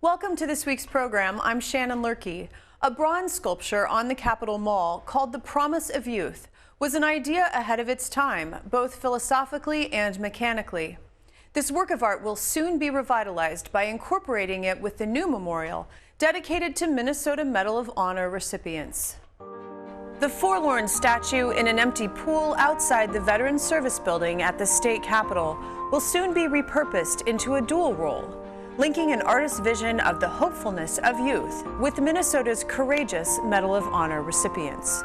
Welcome to this week's program. I'm Shannon Lurkey. A bronze sculpture on the Capitol Mall called The Promise of Youth was an idea ahead of its time, both philosophically and mechanically. This work of art will soon be revitalized by incorporating it with the new memorial dedicated to Minnesota Medal of Honor recipients. The forlorn statue in an empty pool outside the Veterans Service Building at the state capitol will soon be repurposed into a dual role, linking an artist's vision of the hopefulness of youth with Minnesota's courageous Medal of Honor recipients.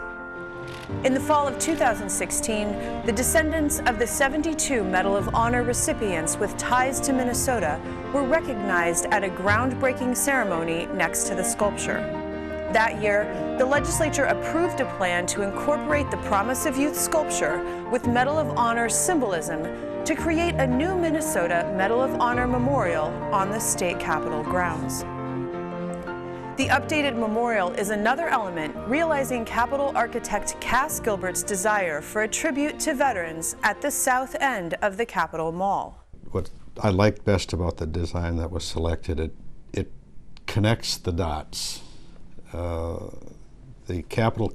In the fall of 2016, the descendants of the 72 Medal of Honor recipients with ties to Minnesota were recognized at a groundbreaking ceremony next to the sculpture. That year, the legislature approved a plan to incorporate the Promise of Youth sculpture with Medal of Honor symbolism to create a new Minnesota Medal of Honor memorial on the state capitol grounds. The updated memorial is another element realizing Capitol architect Cass Gilbert's desire for a tribute to veterans at the south end of the Capitol Mall. What I like best about the design that was selected, it connects the dots. The Capitol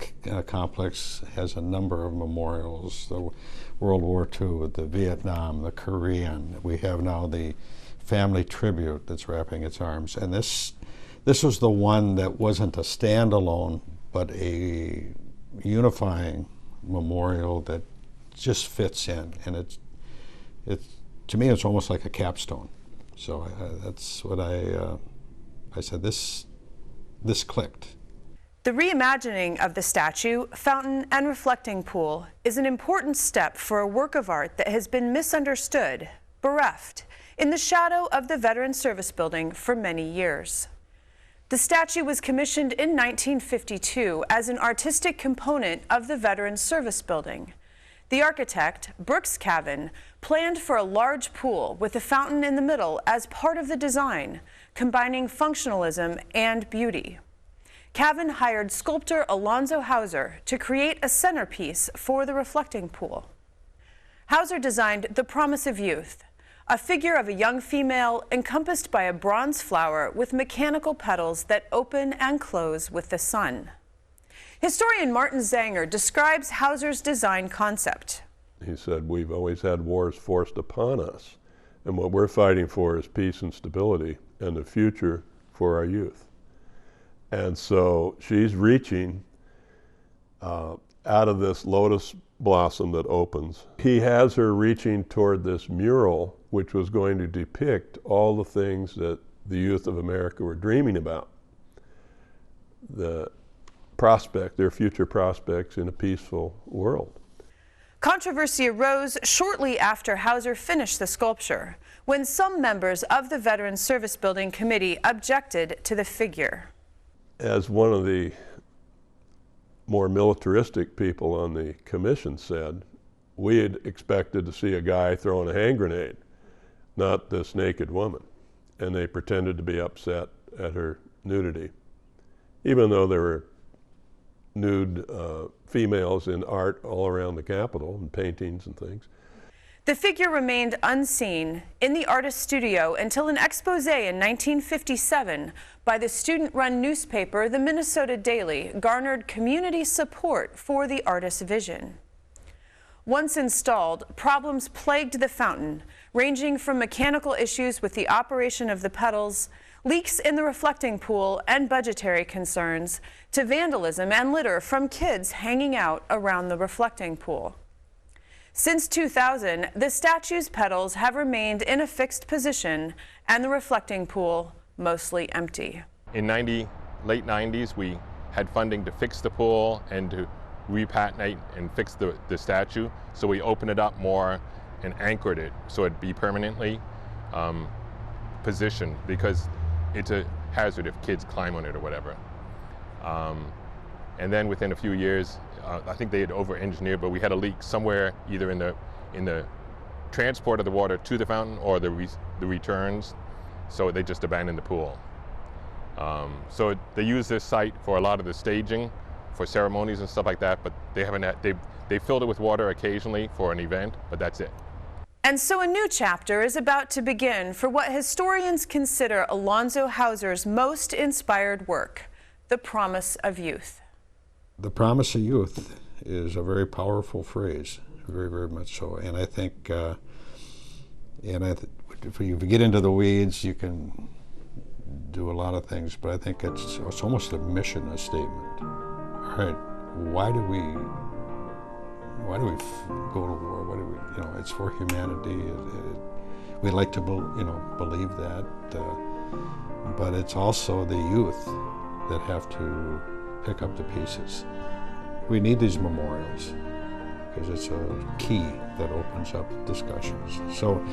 complex has a number of memorials, the World War II, the Vietnam, the Korean. We have now the family tribute that's wrapping its arms. And this was the one that wasn't a standalone, but a unifying memorial that just fits in. And to me, it's almost like a capstone. So that's what I said, this clicked. The reimagining of the statue, fountain, and reflecting pool is an important step for a work of art that has been misunderstood, bereft, in the shadow of the Veterans Service Building for many years. The statue was commissioned in 1952 as an artistic component of the Veterans Service Building. The architect, Brooks Cavan, planned for a large pool with a fountain in the middle as part of the design, combining functionalism and beauty. Cavan hired sculptor Alonzo Hauser to create a centerpiece for the reflecting pool. Hauser designed The Promise of Youth, a figure of a young female encompassed by a bronze flower with mechanical petals that open and close with the sun. Historian Martin Zanger describes Hauser's design concept. He said, "We've always had wars forced upon us, and what we're fighting for is peace and stability and the future for our youth." And so she's reaching out of this lotus blossom that opens. He has her reaching toward this mural, which was going to depict all the things that the youth of America were dreaming about. The prospect, their future prospects in a peaceful world. Controversy arose shortly after Hauser finished the sculpture, when some members of the Veterans Service Building Committee objected to the figure. As one of the more militaristic people on the commission said, we had expected to see a guy throwing a hand grenade, not this naked woman. And they pretended to be upset at her nudity, even though there were nude females in art all around the Capitol and paintings and things. The figure remained unseen in the artist's studio until an expose in 1957 by the student-run newspaper, the Minnesota Daily, garnered community support for the artist's vision. Once installed, problems plagued the fountain, ranging from mechanical issues with the operation of the petals, leaks in the reflecting pool, and budgetary concerns, to vandalism and litter from kids hanging out around the reflecting pool. Since 2000, the statue's petals have remained in a fixed position and the reflecting pool mostly empty. In late 90s, we had funding to fix the pool and to repatinate and fix the statue. So we opened it up more and anchored it so it'd be permanently positioned, because it's a hazard if kids climb on it or whatever. And then within a few years, I think they had over-engineered, but we had a leak somewhere, either in the transport of the water to the fountain or the returns, so they just abandoned the pool. So they use this site for a lot of the staging, for ceremonies and stuff like that, but they haven't had, they filled it with water occasionally for an event, but that's it. And so a new chapter is about to begin for what historians consider Alonzo Hauser's most inspired work, The Promise of Youth. The promise of youth is a very powerful phrase, very, very much so. And I think, if you get into the weeds, you can do a lot of things, but I think it's almost a mission statement. All right, why do we go to war? Why do we, it's for humanity. We like to, believe that, but it's also the youth that have to pick up the pieces. We need these memorials because it's a key that opens up discussions. So,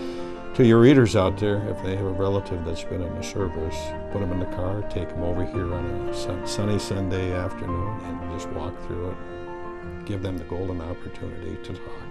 to your readers out there, if they have a relative that's been in the service, put them in the car, take them over here on a sunny Sunday afternoon, and just walk through it. Give them the golden opportunity to talk.